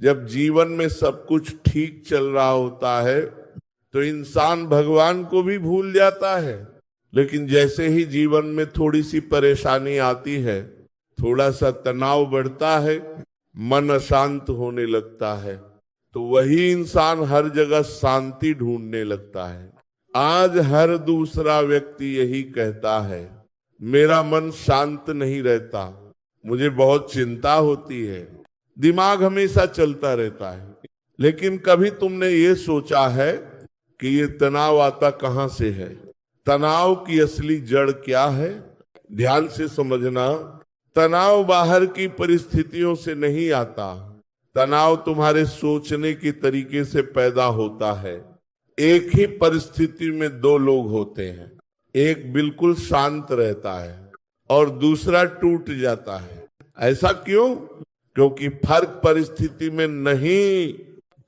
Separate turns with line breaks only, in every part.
जब जीवन में सब कुछ ठीक चल रहा होता है तो इंसान भगवान को भी भूल जाता है, लेकिन जैसे ही जीवन में थोड़ी सी परेशानी आती है, थोड़ा सा तनाव बढ़ता है, मन अशांत होने लगता है, तो वही इंसान हर जगह शांति ढूंढने लगता है। आज हर दूसरा व्यक्ति यही कहता है, मेरा मन शांत नहीं रहता, मुझे बहुत चिंता होती है, दिमाग हमेशा चलता रहता है। लेकिन कभी तुमने ये सोचा है कि ये तनाव आता कहां से है? तनाव की असली जड़ क्या है? ध्यान से समझना, तनाव बाहर की परिस्थितियों से नहीं आता, तनाव तुम्हारे सोचने के तरीके से पैदा होता है। एक ही परिस्थिति में दो लोग होते हैं, एक बिल्कुल शांत रहता है और दूसरा टूट जाता है। ऐसा क्यों? क्योंकि फर्क परिस्थिति में नहीं,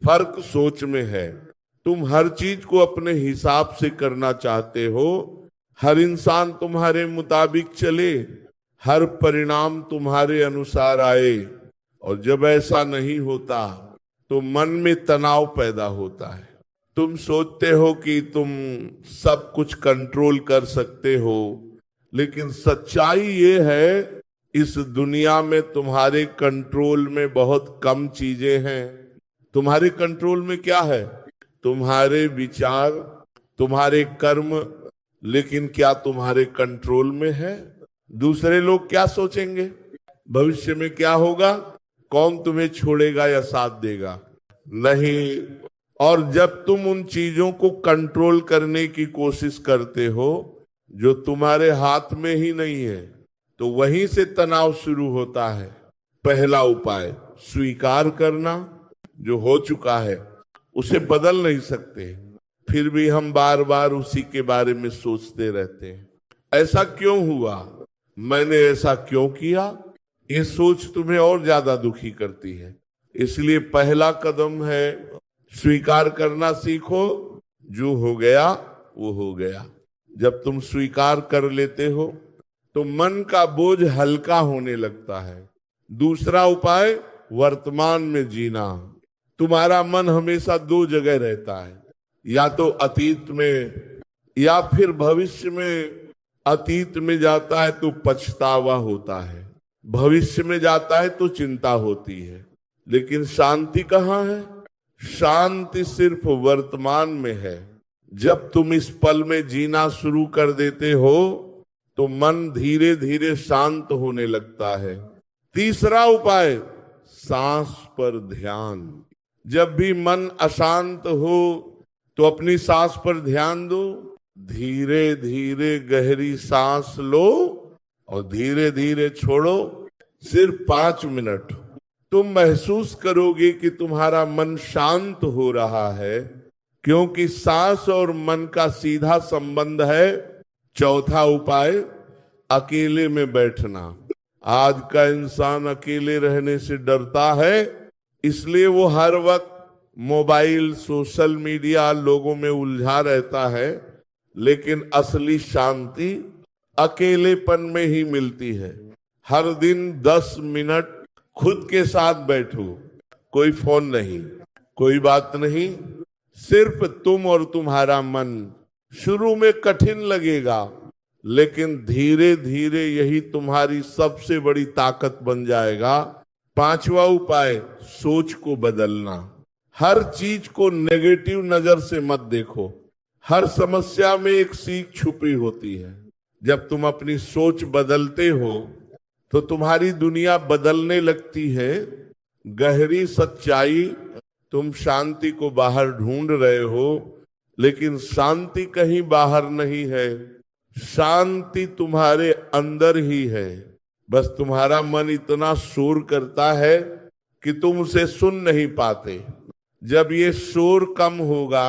फर्क सोच में है। तुम हर चीज को अपने हिसाब से करना चाहते हो, हर इंसान तुम्हारे मुताबिक चले, हर परिणाम तुम्हारे अनुसार आए, और जब ऐसा नहीं होता तो मन में तनाव पैदा होता है। तुम सोचते हो कि तुम सब कुछ कंट्रोल कर सकते हो, लेकिन सच्चाई ये है इस दुनिया में तुम्हारे कंट्रोल में बहुत कम चीजें हैं। तुम्हारे कंट्रोल में क्या है? तुम्हारे विचार, तुम्हारे कर्म, लेकिन क्या तुम्हारे कंट्रोल में है? दूसरे लोग क्या सोचेंगे? भविष्य में क्या होगा? कौन तुम्हें छोड़ेगा या साथ देगा? नहीं। और जब तुम उन चीजों को कंट्रोल करने की कोशिश करते हो जो तुम्हारे हाथ में ही नहीं है, तो वहीं से तनाव शुरू होता है। पहला उपाय स्वीकार करना, जो हो चुका है उसे बदल नहीं सकते, फिर भी हम बार बार उसी के बारे में सोचते रहते हैं। ऐसा क्यों हुआ? मैंने ऐसा क्यों किया? ये सोच तुम्हें और ज्यादा दुखी करती है। इसलिए पहला कदम है स्वीकार करना सीखो, जो हो गया वो हो गया। जब तुम स्वीकार कर लेते हो तो मन का बोझ हल्का होने लगता है। दूसरा उपाय वर्तमान में जीना। तुम्हारा मन हमेशा दो जगह रहता है, या तो अतीत में या फिर भविष्य में। अतीत में जाता है तो पछतावा होता है, भविष्य में जाता है तो चिंता होती है। लेकिन शांति कहाँ है? शांति सिर्फ वर्तमान में है। जब तुम इस पल में जीना शुरू कर देते हो तो मन धीरे धीरे शांत होने लगता है। तीसरा उपाय सांस पर ध्यान। जब भी मन अशांत हो तो अपनी सांस पर ध्यान दो। धीरे धीरे गहरी सांस लो और धीरे धीरे छोड़ो। सिर्फ 5 मिनट तुम महसूस करोगे कि तुम्हारा मन शांत हो रहा है, क्योंकि सांस और मन का सीधा संबंध है। चौथा उपाय अकेले में बैठना। आज का इंसान अकेले रहने से डरता है, इसलिए वो हर वक्त मोबाइल, सोशल मीडिया, लोगों में उलझा रहता है। लेकिन असली शांति अकेलेपन में ही मिलती है। हर दिन 10 मिनट खुद के साथ बैठो। कोई फोन नहीं, कोई बात नहीं, सिर्फ तुम और तुम्हारा मन। शुरू में कठिन लगेगा, लेकिन धीरे धीरे यही तुम्हारी सबसे बड़ी ताकत बन जाएगा। पांचवा उपाय सोच को बदलना। हर चीज को नेगेटिव नजर से मत देखो। हर समस्या में एक सीख छुपी होती है। जब तुम अपनी सोच बदलते हो तो तुम्हारी दुनिया बदलने लगती है। गहरी सच्चाई, तुम शांति को बाहर ढूंढ रहे हो, लेकिन शांति कहीं बाहर नहीं है। शांति तुम्हारे अंदर ही है। बस तुम्हारा मन इतना शोर करता है कि तुम उसे सुन नहीं पाते। जब ये शोर कम होगा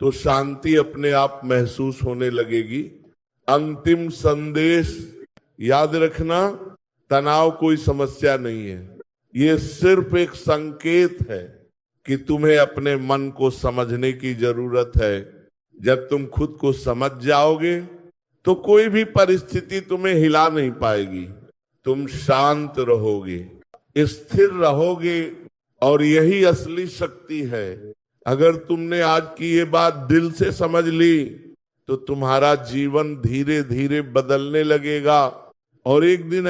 तो शांति अपने आप महसूस होने लगेगी। अंतिम संदेश याद रखना, तनाव कोई समस्या नहीं है। ये सिर्फ एक संकेत है कि तुम्हें अपने मन को समझने की जरूरत है। जब तुम खुद को समझ जाओगे तो कोई भी परिस्थिति तुम्हें हिला नहीं पाएगी। तुम शांत रहोगे, स्थिर रहोगे और यही असली शक्ति है। अगर तुमने आज की ये बात दिल से समझ ली तो तुम्हारा जीवन धीरे धीरे बदलने लगेगा और एक दिन